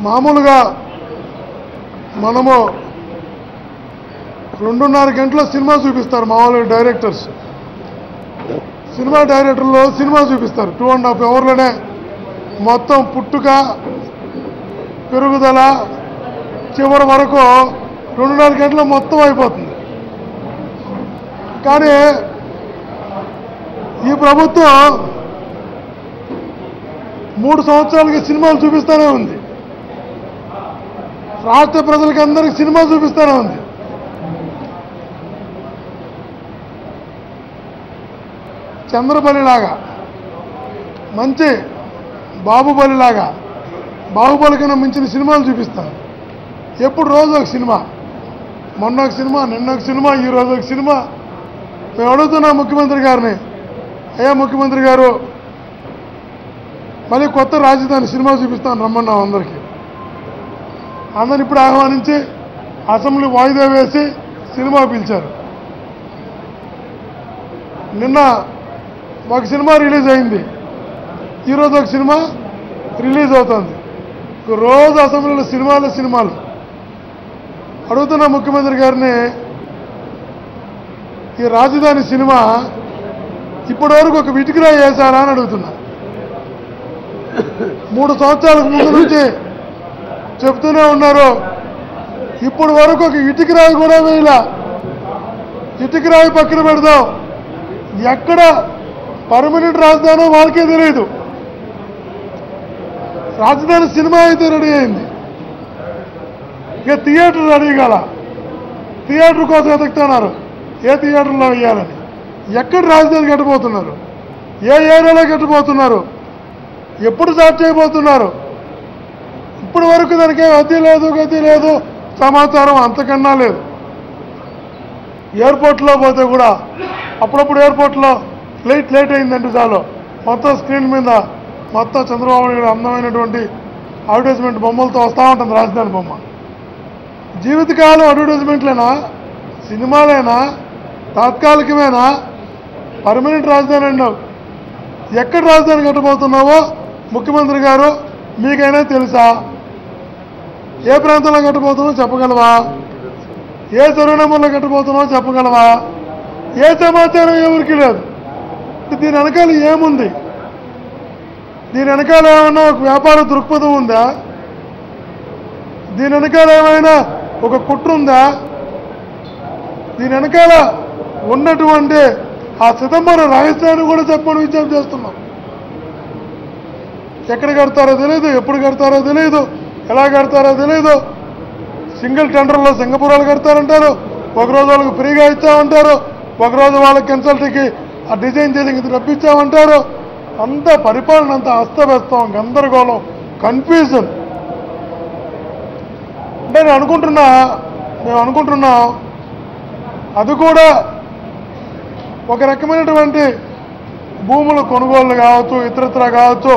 మామూలుగా మనము 2.5 గంటల సినిమా చూపిస్తారు మామూలుగా డైరెక్టర్స్. సినిమా డైరెక్టర్లో సినిమా చూపిస్తారు 2.5 అవర్లోనే మొత్తం పుట్టుక పెరుగుదల చివరి వరకు 2.5 గంటలు మొత్తం అయిపోతుంది. కానీ ఈ ప్రభుత్వం 3 సంవత్సరాలకి సినిమాలు చూపిస్తూనే ఉంది. రాష్ట్ర ప్రజలకి అందరికీ సినిమా చూపిస్తూనే ఉంది. చంద్రబలిలాగా మంచి బాహుబలిలాగా బాహుబలి కన్నా మించిన సినిమాలు చూపిస్తాను. ఎప్పుడు రోజు ఒక సినిమా, మొన్న ఒక సినిమా, నిన్న ఒక సినిమా, ఈరోజు ఒక సినిమా. మేము అడుగుతున్నాం ముఖ్యమంత్రి గారిని, అయ్యా ముఖ్యమంత్రి గారు మళ్ళీ కొత్త రాజధాని సినిమా చూపిస్తాను రమ్మన్నాం అందరికీ. అందరిని ఇప్పుడు ఆహ్వానించి అసెంబ్లీ వాయిదా వేసి సినిమా పిలిచారు. నిన్న ఒక సినిమా రిలీజ్ అయింది, ఈరోజు ఒక సినిమా రిలీజ్ అవుతుంది. రోజు అసెంబ్లీలో సినిమాలు. అడుగుతున్న ముఖ్యమంత్రి గారిని, ఈ రాజధాని సినిమా ఇప్పటివరకు ఒక ఇటుకరాయి వేశారా అని అడుగుతున్నా. 3 సంవత్సరాలకు ముందు నుంచి చెప్తూనే ఉన్నారు, ఇప్పటి వరకు ఒక ఇటుకరాయి కూడా వేయలా. ఇటుకరాయి పక్కన పెడదాం, ఎక్కడ పర్మనెంట్ రాజధాని వాళ్ళకే తెలియదు. రాజధాని సినిమా అయితే రెడీ అయింది, ఇక థియేటర్ రెడీ కాల. థియేటర్ కోసం వెతుకుతున్నారు, ఏ థియేటర్లో వేయాలని. ఎక్కడ రాజధాని కట్టబోతున్నారు, ఏ ఏరియాలో కట్టబోతున్నారు, ఎప్పుడు స్టార్ట్ చేయబోతున్నారు. ఇప్పటి వరకు దానికి గతి లేదు, సమాచారం అంతకన్నా లేదు. ఎయిర్పోర్ట్లో పోతే కూడా అప్పుడప్పుడు ఎయిర్పోర్ట్లో ఫ్లైట్ లేట్ అయిందంటే చాలు మొత్తం స్క్రీన్ మీద మొత్తం చంద్రబాబు నాయుడు అందమైనటువంటి అడ్వర్టైజ్మెంట్ బొమ్మలతో వస్తూ ఉంటుంది రాజధాని బొమ్మ. జీవితకాలం అడ్వర్టైజ్మెంట్లేనా, సినిమాలేనా, తాత్కాలికమేనా, పర్మనెంట్ రాజధాని అన్నావు. ఎక్కడ రాజధాని కట్టబోతున్నావో ముఖ్యమంత్రి గారు మీకైనా తెలుసా? ఏ ప్రాంతంలో కట్టబోతున్నావో చెప్పగలవా? ఏ సర్వనామంలో కట్టబోతున్నావో చెప్పగలవా? ఏ సమాచారం ఎవరికి లేదు. దీని వెనకాల ఏముంది? దీని వెనకాల ఏమైనా ఒక వ్యాపార దృక్పథం ఉందా? దీని వెనకాల ఏమైనా ఒక కుట్ర ఉందా? దీని వెనకాల ఉన్నటువంటి ఆ చిదంబరం రహస్యాన్ని కూడా చెప్పని విజ్ఞప్తి చేస్తున్నాం. ఎక్కడ కడతారో తెలియదు, ఎప్పుడు కడతారో తెలియదు, ఎలా కడతారో తెలియదు. సింగిల్ టెండర్లో సింగపూరాలు కడతారంటారు, ఒకరోజు వాళ్ళకి ఫ్రీగా ఇచ్చామంటారు, ఒకరోజు వాళ్ళకి కన్సల్టీకి ఆ డిజైన్ చేసి ఇది రప్పించామంటారు. అంత పరిపాలన అంతా అస్తవ్యస్తం, గందరగోళం, కన్ఫ్యూజన్. అంటే మేము అనుకుంటున్నాం అది కూడా ఒక రకమైనటువంటి భూముల కొనుగోళ్లు కావచ్చు, ఇతరత్ర కావచ్చు,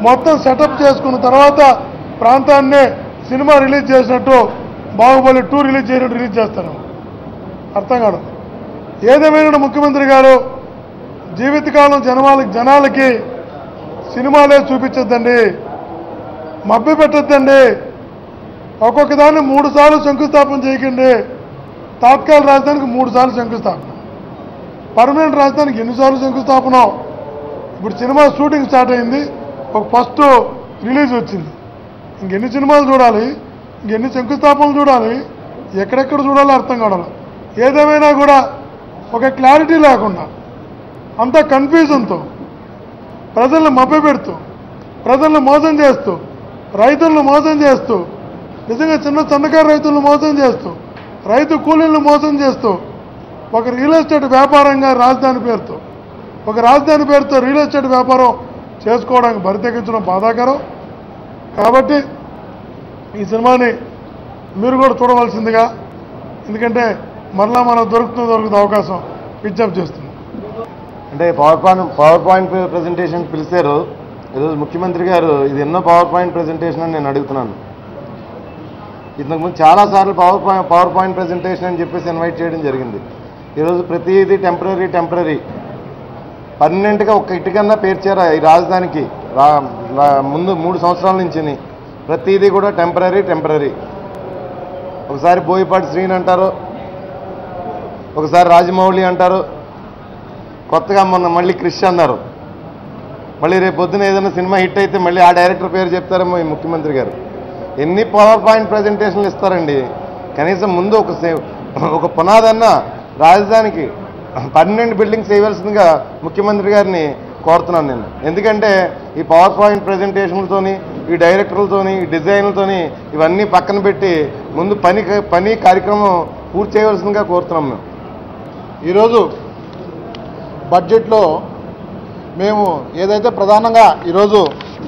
మొత్తం సెటప్ చేసుకున్న తర్వాత ప్రాంతాన్ని సినిమా రిలీజ్ చేసినట్టు బాహుబలి 2 రిలీజ్ చేసినట్టు రిలీజ్ చేస్తారు. అర్థం కాదు. ఏదేమైనా ముఖ్యమంత్రి గారు జీవితకాలం జనాలకి సినిమాలే చూపించద్దండి, మభ్య పెట్టద్దండి. ఒక్కొక్క దాన్ని 3 సార్లు శంకుస్థాపన చేయకండి. తాత్కాలిక రాజధానికి 3 సార్లు శంకుస్థాపన, పర్మనెంట్ రాజధానికి ఎన్నిసార్లు శంకుస్థాపన. ఇప్పుడు సినిమా షూటింగ్ స్టార్ట్ అయింది, ఒక ఫస్ట్ రిలీజ్ వచ్చింది. ఇంకెన్ని సినిమాలు చూడాలి, ఇంకెన్ని శంకుస్థాపనలు చూడాలి, ఎక్కడెక్కడ చూడాలో అర్థం కావాలి. ఏదేమైనా కూడా ఒక క్లారిటీ లేకుండా అంతా కన్ఫ్యూజన్తో ప్రజలను మభ్యపెడుతూ, ప్రజలను మోసం చేస్తూ, రైతులను మోసం చేస్తూ, నిజంగా చిన్నకారు రైతులను మోసం చేస్తూ, రైతు కూలీలను మోసం చేస్తూ, ఒక రియల్ ఎస్టేట్ వ్యాపారంగా రాజధాని పేరుతో రియల్ ఎస్టేట్ వ్యాపారం చేసుకోవడానికి బరితెగించడం బాధాకరం. కాబట్టి ఈ సినిమాని మీరు కూడా చూడవలసిందిగా, ఎందుకంటే మరలా మనకు దొరుకుతుంది అవకాశం విజ్ఞప్తి చేస్తున్నాం. అంటే పవర్ పాయింట్ ప్రెజెంటేషన్ పిలిచారు ఈరోజు ముఖ్యమంత్రి గారు. ఇది ఎన్నో పవర్ పాయింట్ ప్రెజెంటేషన్ అని నేను అడుగుతున్నాను. ఇంతకుముందు చాలాసార్లు పవర్ పాయింట్ ప్రెజెంటేషన్ అని చెప్పేసి ఇన్వైట్ చేయడం జరిగింది. ఈరోజు ప్రతిదీ టెంపరీ పర్మనెంట్గా ఒక్క ఇటుకన్నా పేర్చారా ఈ రాజధానికి? ముందు 3 సంవత్సరాల నుంచి ప్రతిదీ కూడా టెంపరీ. ఒకసారి బోయపాటి శ్రీని అంటారు, ఒకసారి రాజమౌళి అంటారు, కొత్తగా మొన్న మళ్ళీ క్రిష్ అన్నారు. మళ్ళీ రేపు పొద్దున ఏదైనా సినిమా హిట్ అయితే మళ్ళీ ఆ డైరెక్టర్ పేరు చెప్తారేమో ఈ ముఖ్యమంత్రి గారు. ఎన్ని పవర్ పాయింట్ ప్రజెంటేషన్లు ఇస్తారండి. కనీసం ముందు ఒక పునాదన్న రాజధానికి పర్మనెంట్ బిల్డింగ్స్ వేయవలసిందిగా ముఖ్యమంత్రి గారిని కోరుతున్నాను నేను. ఎందుకంటే ఈ పవర్ పాయింట్ ప్రజెంటేషన్లతోని, ఈ డైరెక్టర్లతోని, ఈ డిజైన్లతోని ఇవన్నీ పక్కన పెట్టి ముందు పని కార్యక్రమం పూర్తి చేయవలసిందిగా కోరుతున్నాం మేము. ఈరోజు బడ్జెట్లో మేము ఏదైతే ప్రధానంగా ఈరోజు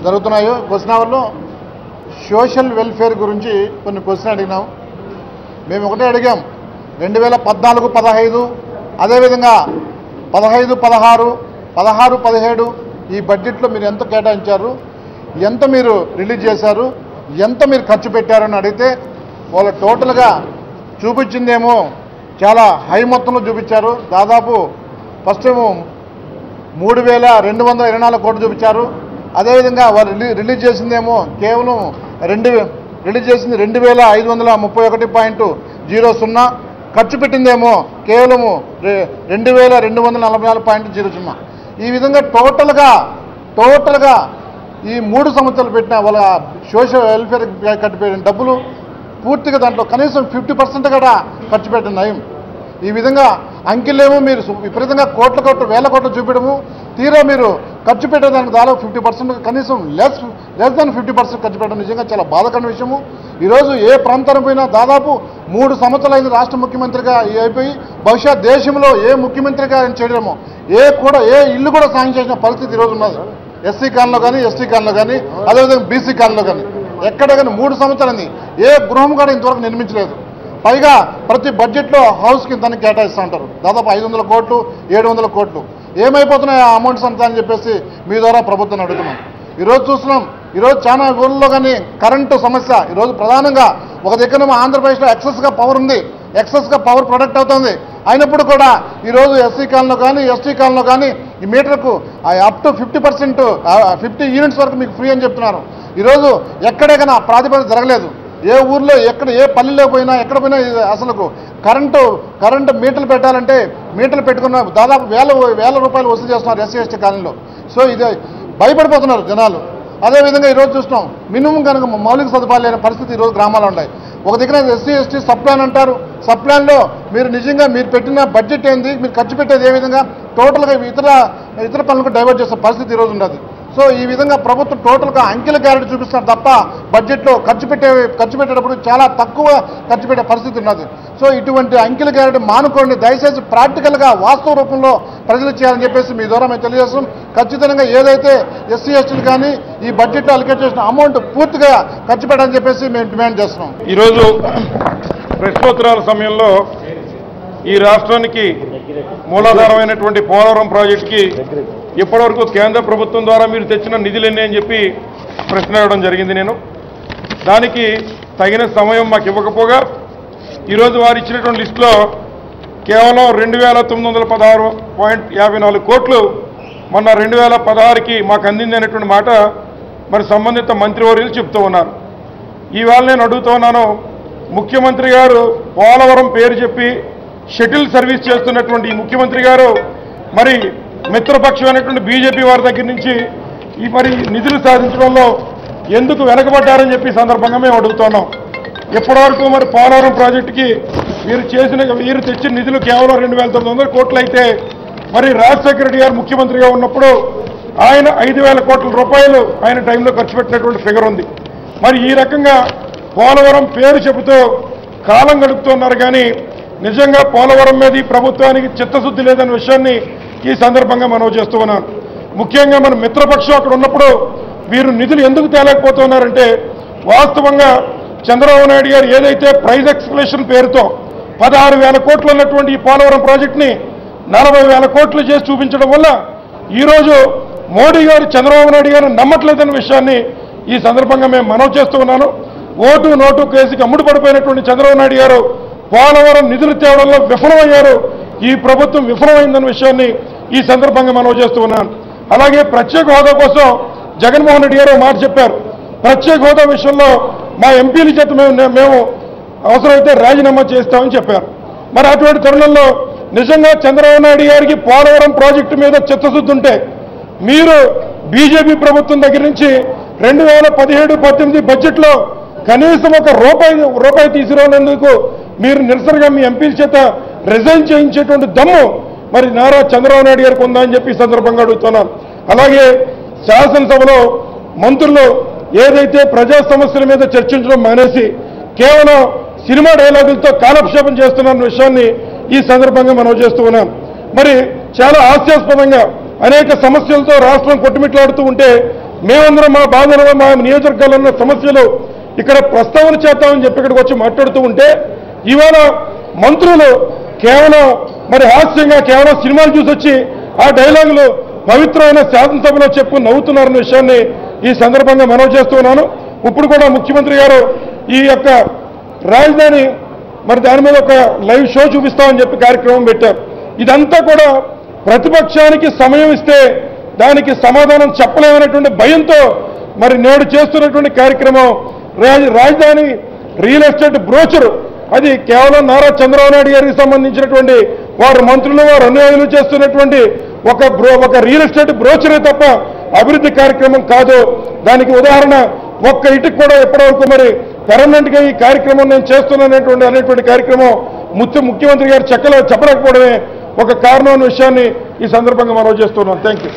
జరుగుతున్నాయో క్వశ్చన్ అవర్లో సోషల్ వెల్ఫేర్ గురించి కొన్ని క్వశ్చన్ అడిగినాం. మేము ఒకటే అడిగాం, 2014-15 అదేవిధంగా 15-16, 16-17 ఈ బడ్జెట్లో మీరు ఎంత కేటాయించారు, ఎంత మీరు రిలీజ్ చేశారు, ఎంత మీరు ఖర్చు పెట్టారని అడిగితే వాళ్ళు టోటల్గా చూపించిందేమో చాలా హై మొత్తంలో చూపించారు. దాదాపు ఫస్ట్ ఏమో 3,224 కోట్లు చూపించారు. అదేవిధంగా వాళ్ళు రిలీజ్ చేసిందేమో కేవలం 2,531.00, ఖర్చు పెట్టిందేమో కేవలము 2,244.00. ఈ విధంగా టోటల్గా ఈ 3 సంవత్సరాలు పెట్టిన వాళ్ళ సోషల్ వెల్ఫేర్ కట్టిపెట్టిన డబ్బులు పూర్తిగా దాంట్లో కనీసం 50% కూడా ఖర్చు పెట్టిన నయం. ఈ విధంగా అంకెలేమో మీరు విపరీతంగా వేల కోట్లు చూపించడము, తీరా మీరు ఖర్చు పెట్టేదానికి దాదాపు 50%, కనీసం లెస్ దాన్ 50% ఖర్చు పెట్టడం నిజంగా చాలా బాధాకరమైన విషయము. ఈరోజు ఏ ప్రాంతానికి పోయినా దాదాపు 3 సంవత్సరాలైంది రాష్ట్ర ముఖ్యమంత్రిగా అయిపోయి, బహుశా దేశంలో ఏ ముఖ్యమంత్రిగా ఆయన చేయడమో ఏ ఇల్లు కూడా సాయం చేసిన పరిస్థితి ఈరోజు ఉన్నది. ఎస్సీ కాలనీలో కానీ, ఎస్టీ కాలనీలో కానీ, అదేవిధంగా బీసీ కాలనీలో కానీ ఎక్కడ కానీ 3 సంవత్సరాలైంది ఏ గృహం కూడా ఇంతవరకు నిర్మించలేదు. పైగా ప్రతి బడ్జెట్లో హౌస్కి దానికి కేటాయిస్తూ ఉంటారు. దాదాపు 500 కోట్లు, 700 కోట్లు. ఏమైపోతున్నాయి ఆ అమౌంట్స్ అంతా అని చెప్పేసి మీ ద్వారా ప్రభుత్వాన్ని అడుగుతున్నాం. ఈరోజు చూస్తున్నాం, ఈరోజు చాలా ఊళ్ళో కానీ కరెంటు సమస్య. ఈరోజు ప్రధానంగా ఒక దగ్గర ఆంధ్రప్రదేశ్లో ఎక్సెస్గా పవర్ ఉంది, ఎక్సెస్గా పవర్ ప్రొడక్ట్ అవుతుంది. అయినప్పుడు కూడా ఈరోజు ఎస్సీ కాలనీలో కానీ, ఎస్టీ కాలనీలో కానీ ఈ మీటర్కు అప్ టు 50%, 50 యూనిట్స్ వరకు మీకు ఫ్రీ అని చెప్తున్నారు. ఈరోజు ఎక్కడెక్కడా ప్రాతిపదిక జరగలేదు. ఏ ఊర్లో ఏ పల్లెలో పోయినా ఎక్కడ పోయినా అసలు కరెంటు మీటర్లు పెట్టాలంటే మీటర్లు పెట్టుకున్న దాదాపు వేల రూపాయలు వసూలు చేస్తున్నారు ఎస్సీ ఎస్టీ కాలనీలో. సో ఇది భయపడిపోతున్నారు జనాలు. అదేవిధంగా ఈరోజు చూస్తున్నాం, మినిమం కనుక మౌలిక సదుపాయాలు లేని పరిస్థితి ఈరోజు గ్రామాల్లో ఉన్నాయి. ఒక దగ్గర ఎస్సీ ఎస్టీ సబ్ ప్లాన్ అంటారు. సబ్ ప్లాన్లో మీరు నిజంగా మీరు పెట్టిన బడ్జెట్ ఏంది, మీరు ఖర్చు పెట్టేది ఏ విధంగా, టోటల్గా ఇతర పనులకు డైవర్ట్ చేసే పరిస్థితి ఈరోజు ఉండదు. సో ఈ విధంగా ప్రభుత్వం టోటల్గా అంకెల గ్యారెంటీ చూపిస్తారు తప్ప బడ్జెట్లో ఖర్చు పెట్టేటప్పుడు చాలా తక్కువ ఖర్చు పెట్టే పరిస్థితి ఉన్నది. సో ఇటువంటి అంకెల గ్యారెంటీ మానుకోండి, దయచేసి ప్రాక్టికల్గా వాస్తవ రూపంలో ప్రజలు చేయాలని చెప్పేసి మీ ద్వారా మేము తెలియజేస్తాం. ఖచ్చితంగా ఏదైతే ఎస్సీ ఎస్టీలు కానీ ఈ బడ్జెట్లో అలికేట్ చేసిన అమౌంట్ పూర్తిగా ఖర్చు పెట్టాలని చెప్పేసి మేము డిమాండ్ చేస్తున్నాం. ఈరోజు ప్రశ్నోత్తరాల సమయంలో ఈ రాష్ట్రానికి మూలాధారమైనటువంటి పోలవరం ప్రాజెక్టుకి ఇప్పటివరకు కేంద్ర ప్రభుత్వం ద్వారా మీరు తెచ్చిన నిధులెన్ని అని చెప్పి ప్రశ్న అడగడం జరిగింది. నేను దానికి తగిన సమయం మాకు ఇవ్వకపోగా ఈరోజు వారు ఇచ్చినటువంటి లిస్టులో కేవలం 2,916.54 కోట్లు మొన్న 2016కి మాకు అందింది అనేటువంటి మాట మరి సంబంధిత మంత్రివర్యులు చెప్తూ ఉన్నారు. ఈవేళ నేను అడుగుతూ ఉన్నాను, ముఖ్యమంత్రి గారు పోలవరం పేరు చెప్పి షటిల్ సర్వీస్ చేస్తున్నటువంటి ఈ ముఖ్యమంత్రి గారు మరి మిత్రపక్షమైనటువంటి బీజేపీ వారి దగ్గర నుంచి ఈ మరి నిధులు సాధించడంలో ఎందుకు వెనకబడ్డారని చెప్పి సందర్భంగా మేము అడుగుతున్నాం. ఇప్పటివరకు మరి పోలవరం ప్రాజెక్టుకి వీరు తెచ్చిన నిధులు కేవలం 2,900 కోట్లు అయితే మరి రాజశేఖర రెడ్డి గారు ముఖ్యమంత్రిగా ఉన్నప్పుడు ఆయన 5,000 కోట్ల రూపాయలు ఆయన టైంలో ఖర్చు పెట్టినటువంటి ఫిగర్ ఉంది. మరి ఈ రకంగా పోలవరం పేరు చెబుతూ కాలం గడుపుతున్నారు కానీ నిజంగా పోలవరం మీద ఈ ప్రభుత్వానికి చిత్తశుద్ధి లేదనే విషయాన్ని ఈ సందర్భంగా మనవి చేస్తూ ఉన్నాను. ముఖ్యంగా మన మిత్రపక్షం అక్కడ ఉన్నప్పుడు వీరు నిధులు ఎందుకు తేలేకపోతున్నారంటే వాస్తవంగా చంద్రబాబు నాయుడు గారు ఏదైతే ప్రైజ్ ఎక్స్ప్లెనేషన్ పేరుతో 16,000 కోట్లు ఉన్నటువంటి ఈ పోలవరం ప్రాజెక్టుని 40,000 కోట్లు చేసి చూపించడం వల్ల ఈరోజు మోడీ గారు చంద్రబాబు నాయుడు గారు నమ్మట్లేదన్న విషయాన్ని ఈ సందర్భంగా మేము మనవి చేస్తూ ఉన్నాను. ఓటు నోటు కేసుకి అమ్ముడు పడిపోయినటువంటి చంద్రబాబు నాయుడు గారు పోలవరం నిధులు తేవడంలో విఫలమయ్యారు. ఈ ప్రభుత్వం విఫలమైందన్న విషయాన్ని ఈ సందర్భంగా మనవి చేస్తూ ఉన్నాను. అలాగే ప్రత్యేక హోదా కోసం జగన్మోహన్ రెడ్డి గారు మాట చెప్పారు. ప్రత్యేక హోదా విషయంలో మా ఎంపీల చేత మేము అవసరమైతే రాజీనామా చేస్తామని చెప్పారు. మరి అటువంటి తరుణంలో నిజంగా చంద్రబాబు నాయుడు గారికి పోలవరం ప్రాజెక్టు మీద చిత్తశుద్ధి ఉంటే మీరు బీజేపీ ప్రభుత్వం దగ్గర నుంచి 2017-18 బడ్జెట్లో కనీసం ఒక రూపాయి తీసుకురానందుకు మీరు నిరసనగా మీ ఎంపీల చేత రిజైన్ చేయించేటువంటి దమ్ము మరి నారా చంద్రబాబు నాయుడు గారికి ఉందా అని చెప్పి ఈ సందర్భంగా అడుగుతున్నాను. అలాగే శాసనసభలో మంత్రులు ఏదైతే ప్రజా సమస్యల మీద చర్చించడం మానేసి కేవలం సినిమా డైలాగులతో కాలక్షేపం చేస్తున్న విషయాన్ని ఈ సందర్భంగా మనం చేస్తూ ఉన్నాం. మరి చాలా హాస్యాస్పదంగా అనేక సమస్యలతో రాష్ట్రం కొట్టుమిట్లాడుతూ ఉంటే మేమందరం మా బాధలు మా నియోజకవర్గాల్లో ఉన్న సమస్యలు ఇక్కడ ప్రస్తావన చేద్దామని చెప్పి ఇక్కడికి వచ్చి మాట్లాడుతూ ఉంటే ఇవాళ మంత్రులు కేవలం మరి హాస్యంగా కేవలం సినిమాలు చూసి వచ్చి ఆ డైలాగులు పవిత్రమైన శాసనసభలో చెప్పు నవ్వుతున్నారన్న విషయాన్ని ఈ సందర్భంగా మనవి చేస్తూ ఉన్నాను. ఇప్పుడు కూడా ముఖ్యమంత్రి గారు ఈ యొక్క రాజధాని మరి దాని మీద ఒక లైవ్ షో చూపిస్తామని చెప్పి కార్యక్రమం పెట్టారు. ఇదంతా కూడా ప్రతిపక్షానికి సమయం ఇస్తే దానికి సమాధానం చెప్పలేమనేటువంటి భయంతో మరి నేడు చేస్తున్నటువంటి కార్యక్రమం రాజధాని రియల్ ఎస్టేట్ బ్రోచరు అది కేవలం నారా చంద్రబాబు నాయుడు గారికి సంబంధించినటువంటి వారు మంత్రులు వారు అనుయాయులు చేస్తున్నటువంటి ఒక రియల్ ఎస్టేట్ బ్రోచరే తప్ప అభివృద్ధి కార్యక్రమం కాదు. దానికి ఉదాహరణ ఒక్క ఇటుకు కూడా ఎప్పటివరకు మరి పర్మనెంట్ గా ఈ కార్యక్రమం నేను చేస్తున్నాననేటువంటి కార్యక్రమం ముఖ్యమంత్రి గారు చెప్పలేకపోవడమే ఒక కారణం అనే విషయాన్ని ఈ సందర్భంగా మనం చేస్తున్నాం. Thank you.